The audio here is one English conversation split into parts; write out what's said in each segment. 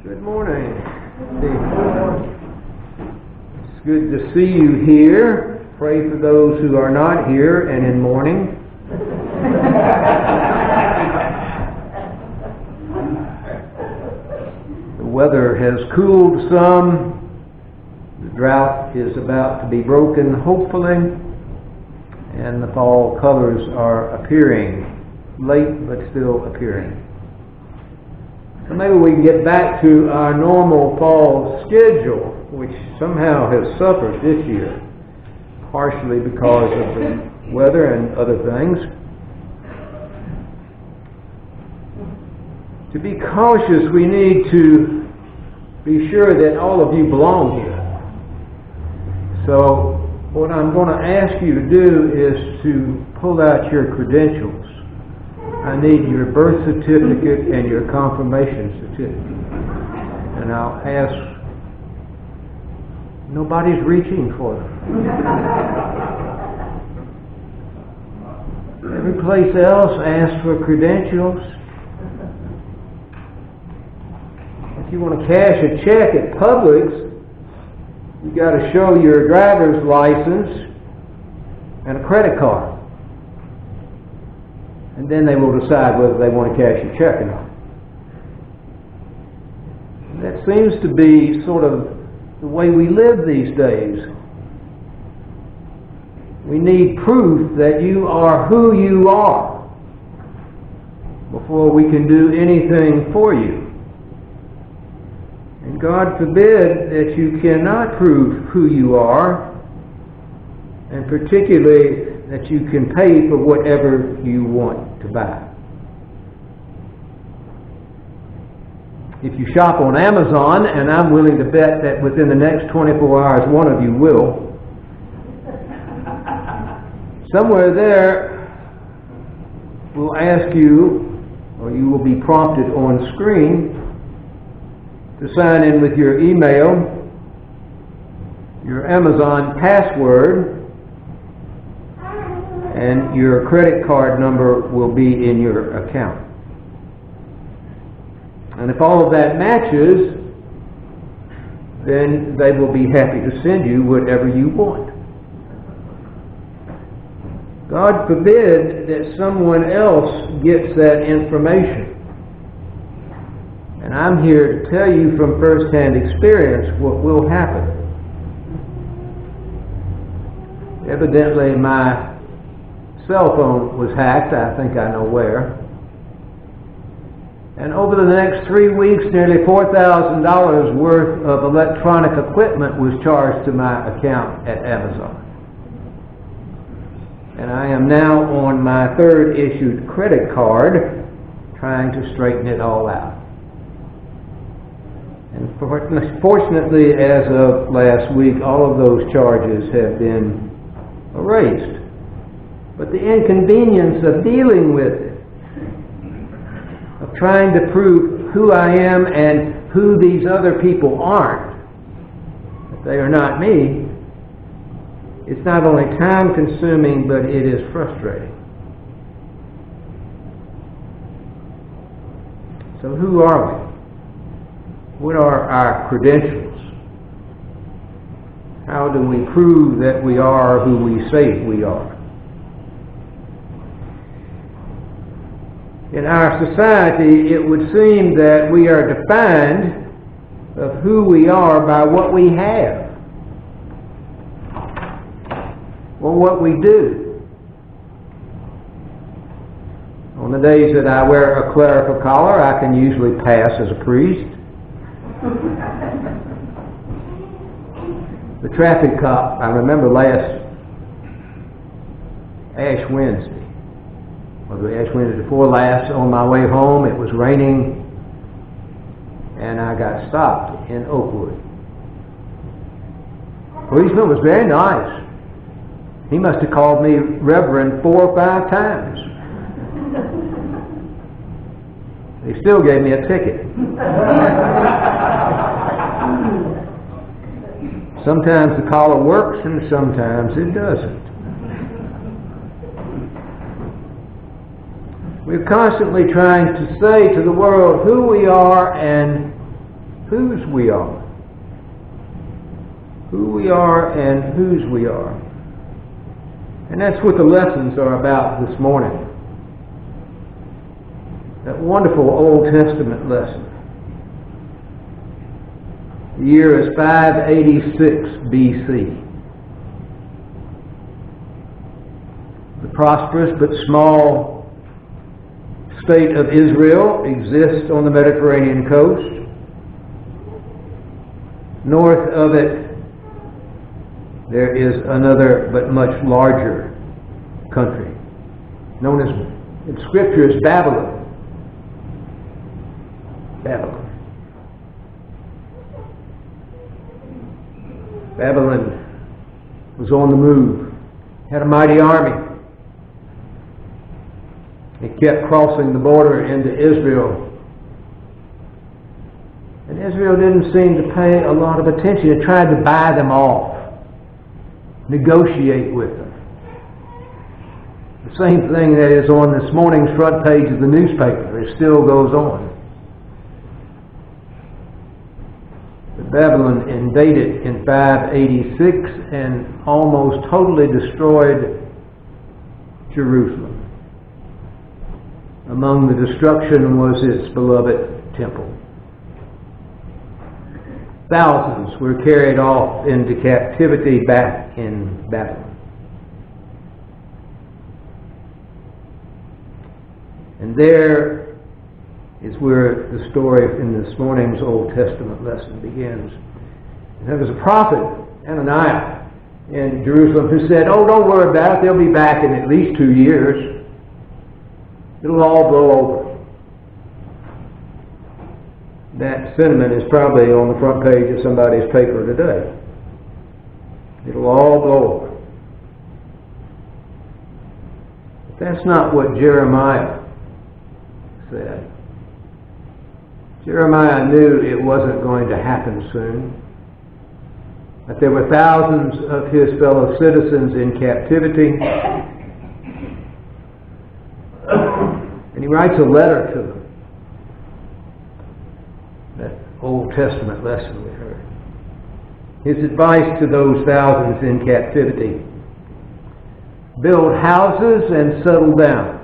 Good morning. It's good to see you here. Pray for those who are not here and in mourning. The weather has cooled some. The drought is about to be broken, hopefully, and the fall colors are appearing, late but still appearing. So maybe we can get back to our normal fall schedule, which somehow has suffered this year, partially because of the weather and other things. To be cautious, we need to be sure that all of you belong here. So what I'm going to ask you to do is to pull out your credentials. I need your birth certificate and your confirmation certificate. And I'll ask, nobody's reaching for them. Every place else asks for credentials. If you want to cash a check at Publix, you got to show your driver's license and a credit card. And then they will decide whether they want to cash your check or not. That seems to be sort of the way we live these days. We need proof that you are who you are before we can do anything for you. And God forbid that you cannot prove who you are, and particularly that you can pay for whatever you want to buy. If you shop on Amazon, and I'm willing to bet that within the next 24 hours one of you will, somewhere there will ask you, or you will be prompted on screen, to sign in with your email, your Amazon password, and your credit card number will be in your account. And if all of that matches, then they will be happy to send you whatever you want. God forbid that someone else gets that information. And I'm here to tell you from first-hand experience what will happen. Evidently, my cell phone was hacked, I think I know where. And over the next 3 weeks, nearly $4,000 worth of electronic equipment was charged to my account at Amazon. And I am now on my third issued credit card, trying to straighten it all out. And fortunately, as of last week, all of those charges have been erased. But the inconvenience of dealing with it, of trying to prove who I am and who these other people aren't, that they are not me, it's not only time consuming, but it is frustrating. So who are we? What are our credentials? How do we prove that we are who we say we are? In our society, it would seem that we are defined of who we are by what we have or what we do. On the days that I wear a clerical collar, I can usually pass as a priest. The traffic cop, I remember last Ash Wednesday, or the Ash Wednesday before last, on my way home, it was raining, and I got stopped in Oakwood. The policeman was very nice. He must have called me Reverend 4 or 5 times. They still gave me a ticket. Sometimes the collar works and sometimes it doesn't. We're constantly trying to say to the world who we are and whose we are. Who we are and whose we are. And that's what the lessons are about this morning. That wonderful Old Testament lesson. The year is 586 BC. The prosperous but small state of Israel exists on the Mediterranean coast. North of it, there is another but much larger country, known as, in Scripture, as Babylon. Babylon. Babylon was on the move, had a mighty army. It kept crossing the border into Israel. And Israel didn't seem to pay a lot of attention. It tried to buy them off, negotiate with them. The same thing that is on this morning's front page of the newspaper. It still goes on. But Babylon invaded in 586 and almost totally destroyed Jerusalem. Among the destruction was its beloved temple. Thousands were carried off into captivity back in Babylon. And there is where the story in this morning's Old Testament lesson begins. There was a prophet, Ananias, in Jerusalem who said, "Oh, don't worry about it. They'll be back in at least 2 years. It'll all blow over." That sentiment is probably on the front page of somebody's paper today. It'll all blow over. But that's not what Jeremiah said. Jeremiah knew it wasn't going to happen soon. That there were thousands of his fellow citizens in captivity. And he writes a letter to them. That Old Testament lesson we heard. His advice to those thousands in captivity: build houses and settle down.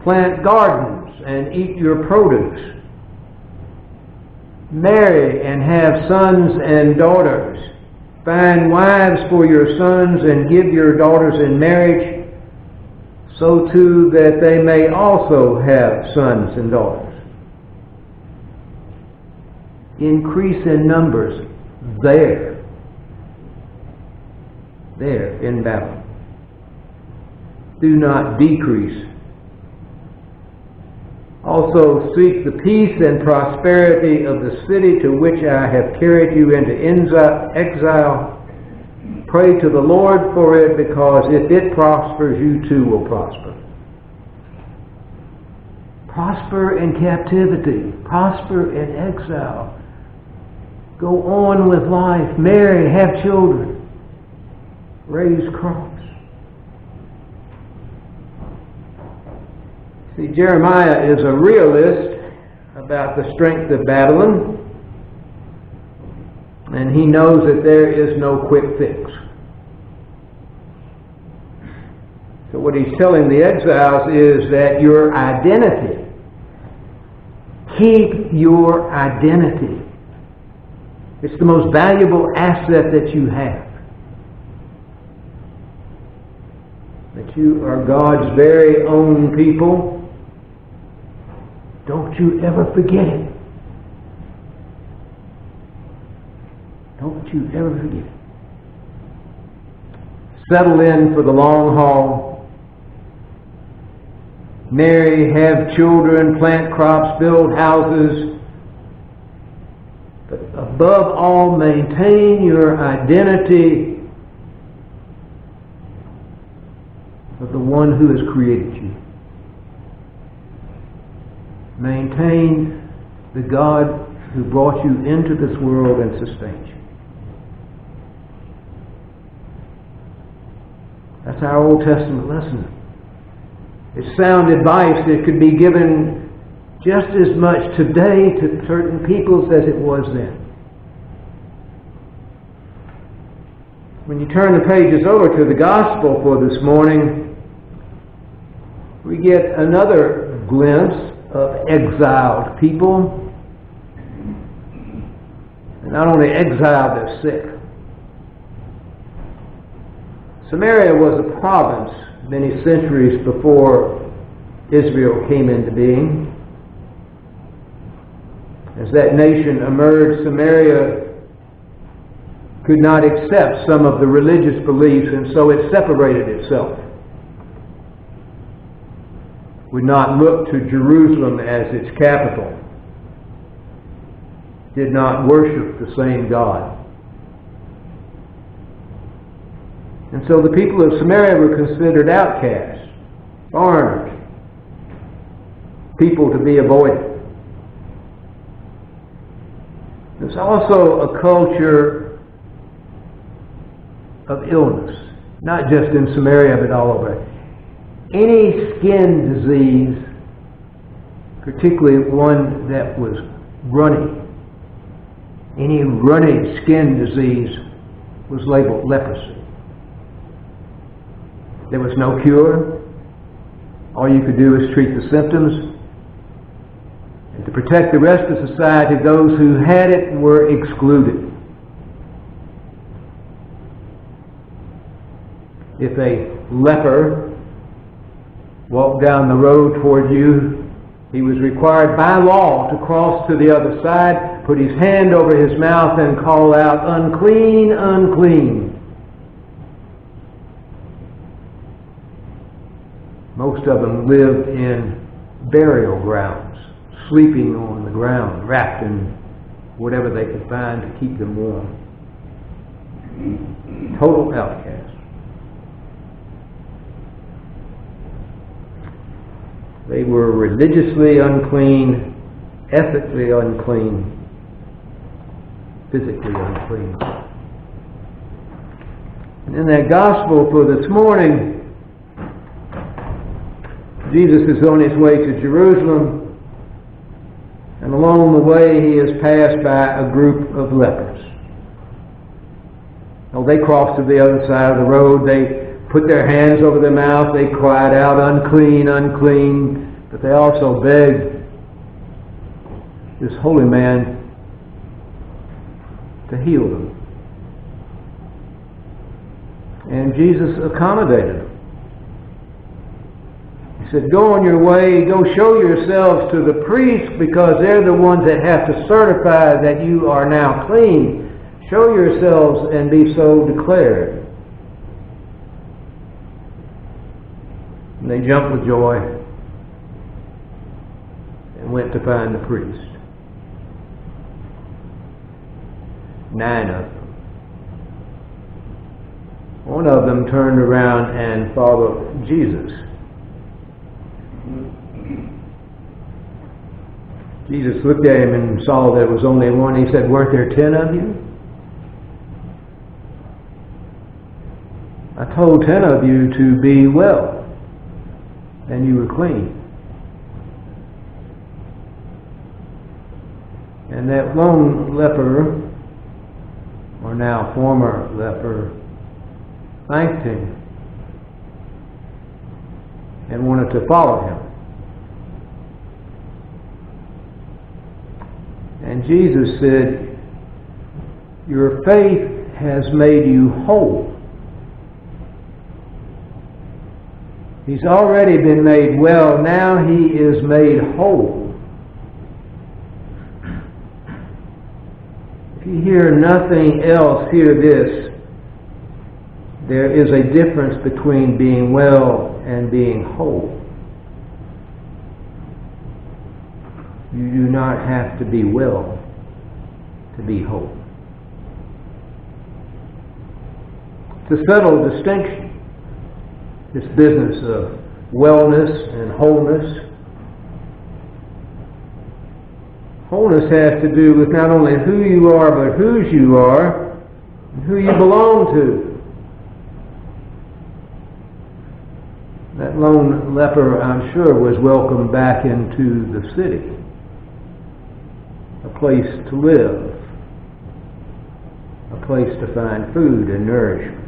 Plant gardens and eat your produce. Marry and have sons and daughters. Find wives for your sons and give your daughters in marriage, so too that they may also have sons and daughters. Increase in numbers there in Babylon. Do not decrease. Also seek the peace and prosperity of the city to which I have carried you into exile. Pray to the Lord for it, because if it prospers, you too will prosper. Prosper in captivity. Prosper in exile. Go on with life. Marry, have children. Raise crops. See, Jeremiah is a realist about the strength of Babylon. And he knows that there is no quick fix. So what he's telling the exiles is that your identity, keep your identity. It's the most valuable asset that you have. That you are God's very own people. Don't you ever forget it. Don't you ever forget it. Settle in for the long haul. Marry, have children, plant crops, build houses. But above all, maintain your identity of the one who has created you. Maintain the God who brought you into this world and sustains you. That's our Old Testament lesson. It's sound advice that could be given just as much today to certain peoples as it was then. When you turn the pages over to the Gospel for this morning, we get another glimpse of exiled people. And not only exiled, they're sick. Samaria was a province many centuries before Israel came into being. As that nation emerged, Samaria could not accept some of the religious beliefs, and so it separated itself. Would not look to Jerusalem as its capital. Did not worship the same God. And so the people of Samaria were considered outcasts, foreigners, people to be avoided. There's also a culture of illness, not just in Samaria but all over. Any skin disease, particularly one that was runny, any runny skin disease was labeled leprosy. There was no cure. All you could do is treat the symptoms. And to protect the rest of society, those who had it were excluded. If a leper walked down the road toward you, he was required by law to cross to the other side, put his hand over his mouth and call out, "Unclean, unclean." Most of them lived in burial grounds, sleeping on the ground, wrapped in whatever they could find to keep them warm. Total outcasts. They were religiously unclean, ethically unclean, physically unclean. And in that gospel for this morning, Jesus is on his way to Jerusalem, and along the way he is passed by a group of lepers. Oh, they crossed to the other side of the road. They put their hands over their mouth. They cried out, "Unclean, unclean." But they also begged this holy man to heal them. And Jesus accommodated them. He said, "Go on your way, go show yourselves to the priests, because they're the ones that have to certify that you are now clean. Show yourselves and be so declared." And they jumped with joy and went to find the priest. 9 of them. One of them turned around and followed Jesus. Jesus looked at him and saw there was only one. He said, "Weren't there 10 of you? I told 10 of you to be well, and you were clean." And that lone leper, or now former leper, thanked him and wanted to follow him. And Jesus said, "Your faith has made you whole." He's already been made well. Now he is made whole. If you hear nothing else, hear this. There is a difference between being well and being whole. You do not have to be well to be whole. It's a subtle distinction, this business of wellness and wholeness. Wholeness has to do with not only who you are, but whose you are and who you belong to. That lone leper, I'm sure, was welcomed back into the city, a place to live, a place to find food and nourishment.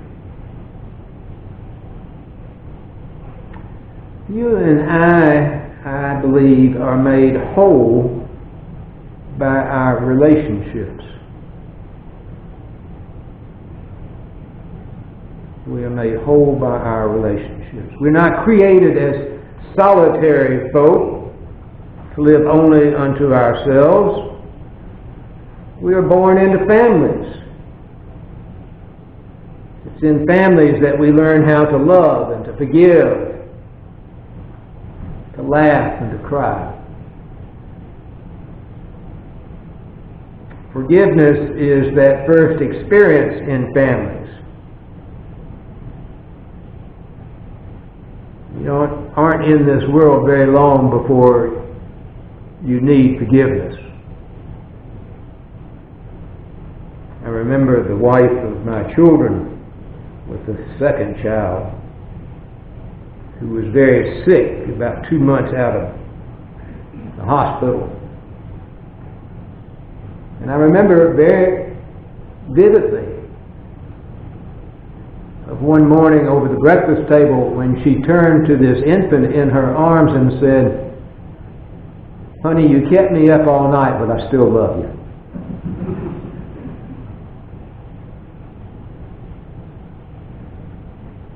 You and I believe, are made whole by our relationships. We are made whole by our relationships. We're not created as solitary folk to live only unto ourselves. We are born into families. It's in families that we learn how to love and to forgive, to laugh and to cry. Forgiveness is that first experience in families. You aren't in this world very long before you need forgiveness. I remember the wife of my children with the second child, who was very sick, about 2 months out of the hospital. And I remember very vividly of one morning over the breakfast table when she turned to this infant in her arms and said, "Honey, you kept me up all night, but I still love you."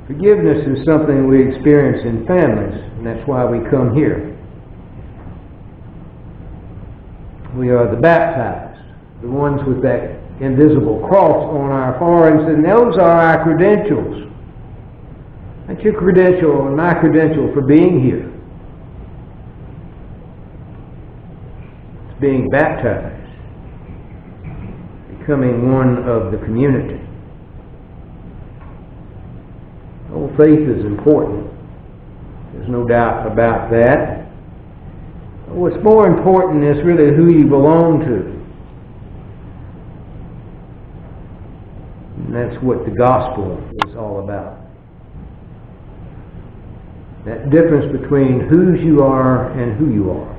Forgiveness is something we experience in families, and that's why we come here. We are the baptized, the ones with that invisible cross on our foreheads, and those are our credentials. That's your credential and my credential for being here. It's being baptized, becoming one of the community. Oh, faith is important. There's no doubt about that. What's more important is really who you belong to. And that's what the gospel is all about. That difference between whose you are and who you are.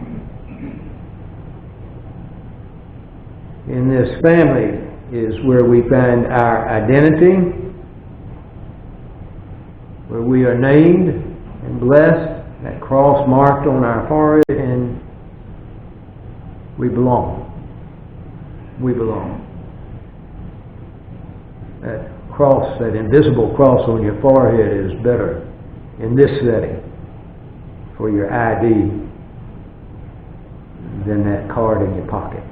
In this family is where we find our identity, where we are named and blessed, that cross marked on our forehead, and we belong. We belong. That cross, that invisible cross on your forehead is better in this setting for your ID than that card in your pocket.